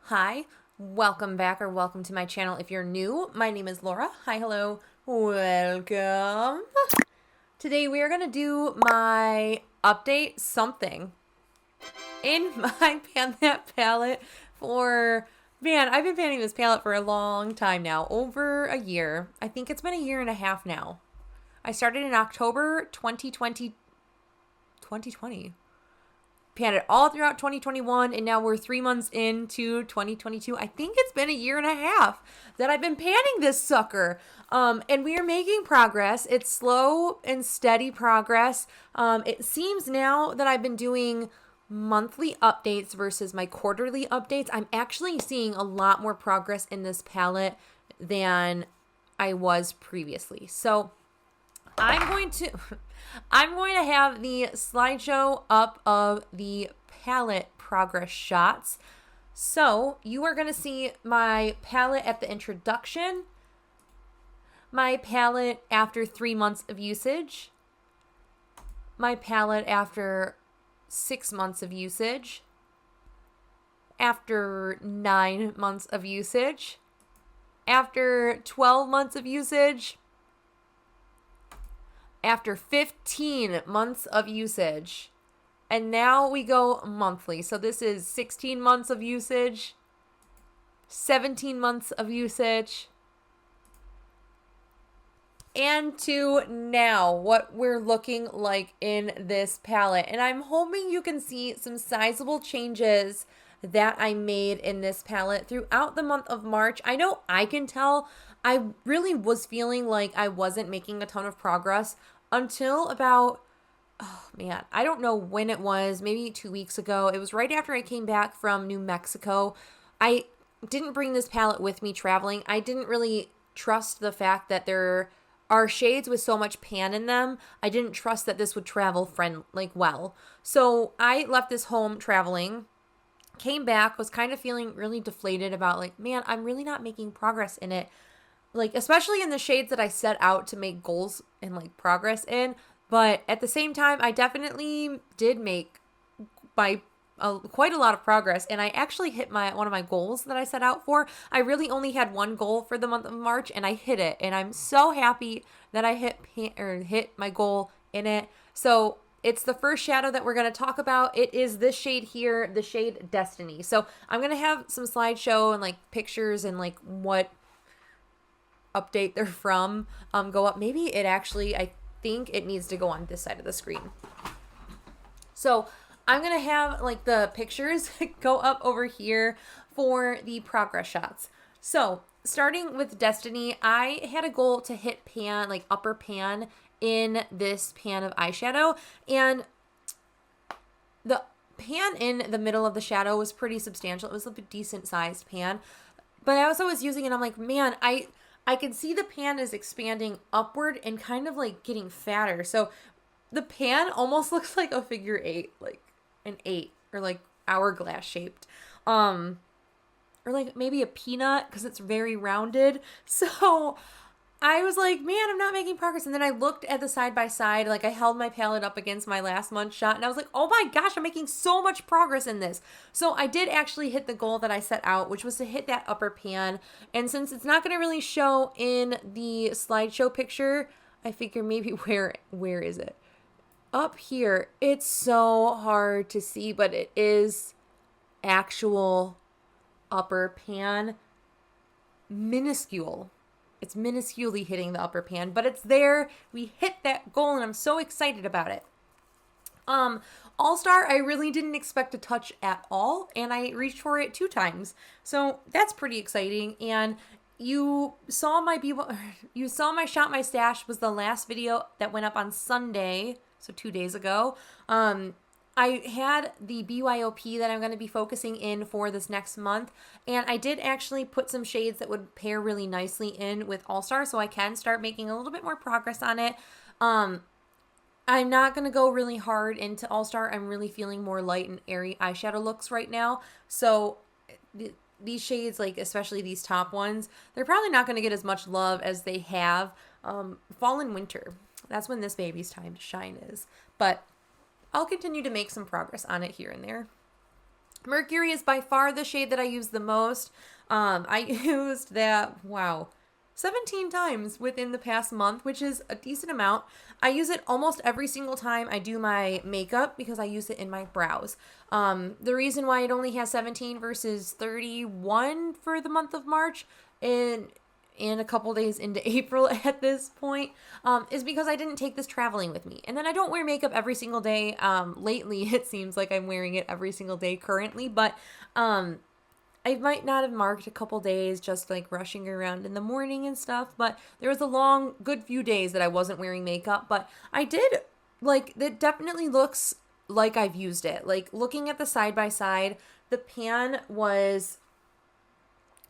Hi, welcome back or welcome to my channel. If you're new, my name is Laura. Hi, hello, welcome. Today we are going to do my update something in my Pan That palette for, man, I've been panning this palette for a long time now, over a year. I think it's been a year and a half now. I started in October 2020. Panned it all throughout 2021, and now we're 3 months into 2022. I think it's been a year and a half that I've been panning this sucker. And we are making progress. It's slow and steady progress. It seems now that I've been doing monthly updates versus my quarterly updates, I'm actually seeing a lot more progress in this palette than I was previously. So I'm going to have the slideshow up of the palette progress shots. So you are going to see my palette at the introduction, my palette after 3 months of usage, my palette after 6 months of usage, after 9 months of usage, after 12 months of usage, after 15 months of usage, and now we go monthly. So this is 16 months of usage, 17 months of usage, and to now what we're looking like in this palette. And I'm hoping you can see some sizable changes that I made in this palette throughout the month of March. I know I can tell I really was feeling like I wasn't making a ton of progress until about, oh man, I don't know when it was, maybe 2 weeks ago. It was right after I came back from New Mexico. I didn't bring this palette with me traveling. I didn't really trust the fact that there are shades with so much pan in them. I didn't trust that this would travel well. So I left this home traveling, came back, was kind of feeling really deflated about like, man, I'm really not making progress in it. Like, especially in the shades that I set out to make goals and like progress in. But at the same time, I definitely did make quite a lot of progress, and I actually hit one of my goals that I set out for. I really only had one goal for the month of March, and I hit it, and I'm so happy that I hit my goal in it. So it's the first shadow that we're going to talk about. It is this shade here, the shade Destiny. So I'm going to have some slideshow and like pictures and like what update they're from go up. Maybe it actually, I think it needs to go on this side of the screen. So I'm going to have like the pictures go up over here for the progress shots. So starting with Destiny, I had a goal to hit pan, like upper pan in this pan of eyeshadow, and the pan in the middle of the shadow was pretty substantial. It was a decent sized pan, but I was always using it. I'm like, man, I can see the pan is expanding upward and kind of like getting fatter. So the pan almost looks like a figure eight, like an 8 or like hourglass shaped. Or like maybe a peanut because it's very rounded. So I was like, man, I'm not making progress. And then I looked at the side by side, like I held my palette up against my last month's shot, and I was like, oh my gosh, I'm making so much progress in this. So I did actually hit the goal that I set out, which was to hit that upper pan. And since it's not going to really show in the slideshow picture, I figure maybe where is it? Up here. It's so hard to see, but it is actual upper pan. Minuscule. It's minusculely hitting the upper pan, but it's there. We hit that goal, and I'm so excited about it. All-Star, I really didn't expect to touch at all, and I reached for it 2 times. So that's pretty exciting. And you saw my Shot My Stash was the last video that went up on Sunday, so 2 days ago. I had the BYOP that I'm going to be focusing in for this next month, and I did actually put some shades that would pair really nicely in with All-Star, so I can start making a little bit more progress on it. I'm not going to go really hard into All-Star. I'm really feeling more light and airy eyeshadow looks right now, so these shades, like especially these top ones, they're probably not going to get as much love as they have fall and winter. That's when this baby's time to shine is, but I'll continue to make some progress on it here and there. Mercury is by far the shade that I use the most. I used that, wow, 17 times within the past month, which is a decent amount. I use it almost every single time I do my makeup because I use it in my brows. The reason why it only has 17 versus 31 for the month of March and a couple days into April at this point, is because I didn't take this traveling with me. And then I don't wear makeup every single day. Lately, it seems like I'm wearing it every single day currently, but I might not have marked a couple days just like rushing around in the morning and stuff, but there was a long, good few days that I wasn't wearing makeup, but I did, like, it definitely looks like I've used it. Like, looking at the side by side, the pan was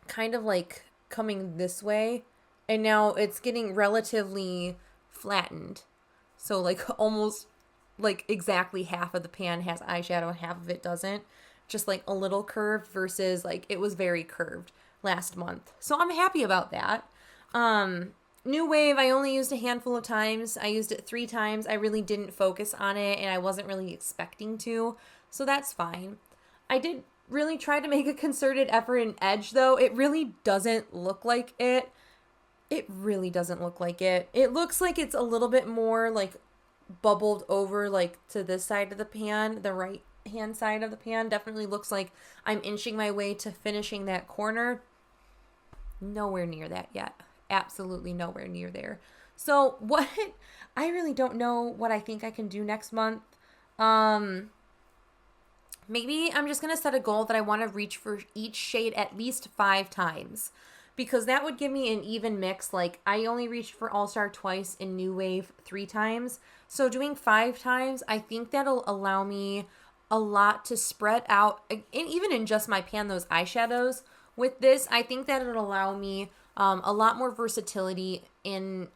kind of like coming this way, and now it's getting relatively flattened. So like almost like exactly half of the pan has eyeshadow and half of it doesn't. Just like a little curved versus like it was very curved last month. So I'm happy about that. New Wave, I only used a handful of times. I used it 3 times. I really didn't focus on it and I wasn't really expecting to. So that's fine. I did really try to make a concerted effort in Edge though. It really doesn't look like it. It really doesn't look like it. It looks like it's a little bit more like bubbled over like to this side of the pan, the right hand side of the pan. Definitely looks like I'm inching my way to finishing that corner. Nowhere near that yet. Absolutely nowhere near there. So what, I really don't know what I think I can do next month. Maybe I'm just going to set a goal that I want to reach for each shade at least 5 times. Because that would give me an even mix. Like, I only reached for All Star twice and New Wave 3 times. So doing 5 times, I think that'll allow me a lot to spread out. And even in just my pan, those eyeshadows. With this, I think that it'll allow me a lot more versatility in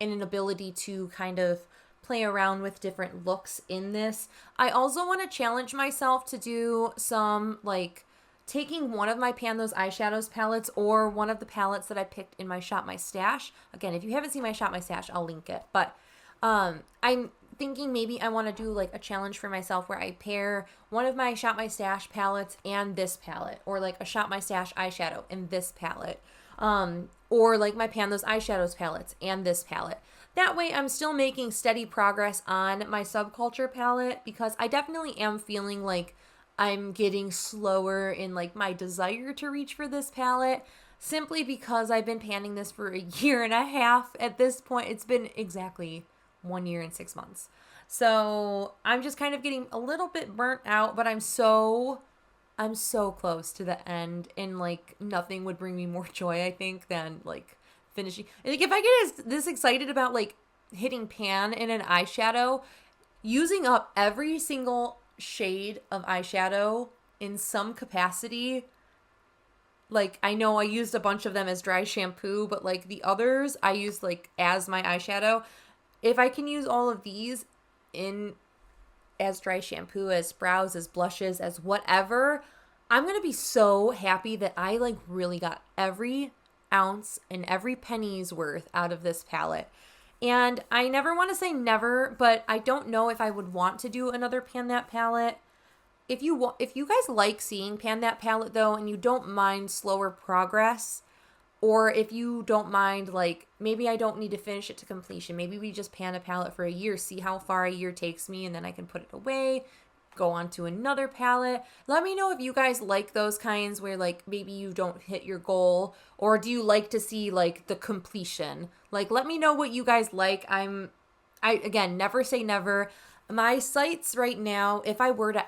an ability to kind of play around with different looks in this. I also want to challenge myself to do some, like, taking one of my Pan Those Eyeshadows palettes or one of the palettes that I picked in my Shop My Stash. Again, if you haven't seen my Shop My Stash, I'll link it. But I'm thinking maybe I want to do like a challenge for myself where I pair one of my Shop My Stash palettes and this palette, or like a Shop My Stash eyeshadow and this palette, or like my Pan Those Eyeshadows palettes and this palette. That way I'm still making steady progress on my Subculture palette, because I definitely am feeling like I'm getting slower in like my desire to reach for this palette, simply because I've been panning this for a year and a half at this point. It's been exactly 1 year and 6 months. So I'm just kind of getting a little bit burnt out, but I'm so close to the end, and like nothing would bring me more joy, I think, than like finishing. Like, if I get this excited about like hitting pan in an eyeshadow, using up every single shade of eyeshadow in some capacity. Like, I know I used a bunch of them as dry shampoo, but like the others I used like as my eyeshadow. If I can use all of these in as dry shampoo, as brows, as blushes, as whatever, I'm gonna be so happy that I like really got every ounce and every penny's worth out of this palette. And I never want to say never, but I don't know if I would want to do another Pan That palette. If you guys like seeing Pan That palette though, and you don't mind slower progress, or if you don't mind, like, maybe I don't need to finish it to completion. Maybe we just pan a palette for a year, see how far a year takes me, and then I can put it away, go on to another palette. Let me know if you guys like those kinds where like maybe you don't hit your goal, or do you like to see like the completion? Like, let me know what you guys like. I again, never say never. My sights right now, if I were to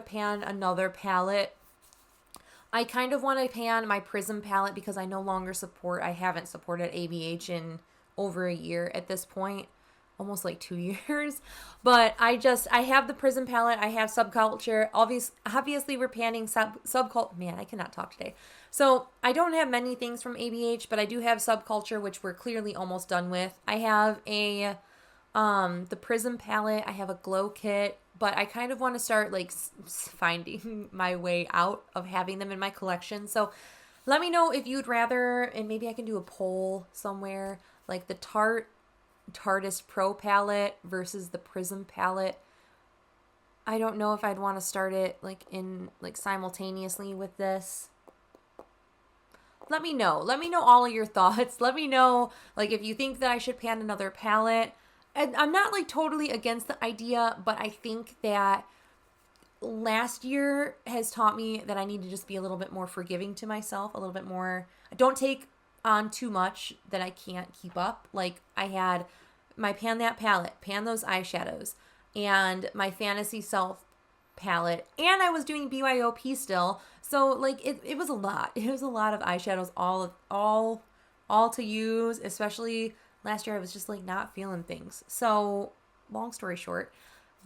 pan another palette, I kind of want to pan my Prism palette, because I haven't supported ABH in over a year at this point. Almost like 2 years. But I have the Prism palette. I have Subculture. Obviously we're panning Subculture. Man, I cannot talk today. So I don't have many things from ABH, but I do have Subculture, which we're clearly almost done with. I have the Prism palette. I have a glow kit, but I kind of want to start like finding my way out of having them in my collection. So let me know if you'd rather, and maybe I can do a poll somewhere, like the Tarteist Pro palette versus the Prism palette. I don't know if I'd want to start it like simultaneously with this. Let me know. Let me know all of your thoughts. Let me know like if you think that I should pan another palette. And I'm not like totally against the idea, but I think that last year has taught me that I need to just be a little bit more forgiving to myself, a little bit more. Don't take on too much that I can't keep up. Like I had my Pan That palette, pan those eyeshadows, and my Fantasy Self palette, and I was doing BYOP still. So like it was a lot. It was a lot of eyeshadows all to use, especially last year I was just like not feeling things. So long story short,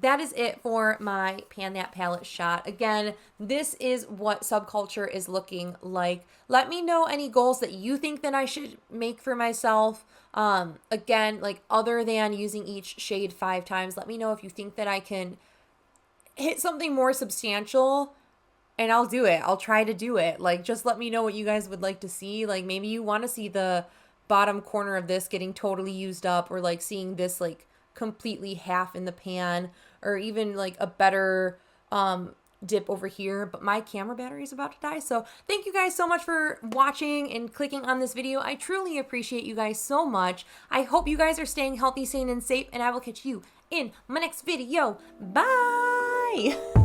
that is it for my Pan That palette shot. Again, this is what Subculture is looking like. Let me know any goals that you think that I should make for myself. Again, like other than using each shade 5 times, let me know if you think that I can hit something more substantial, and I'll do it. I'll try to do it. Like, just let me know what you guys would like to see. Like, maybe you want to see the bottom corner of this getting totally used up, or like seeing this like completely half in the pan, or even like a better dip over here. But my camera battery is about to die, so thank you guys so much for watching and clicking on this video. I truly appreciate you guys so much. I hope you guys are staying healthy, sane, and safe, and I will catch you in my next video. Bye.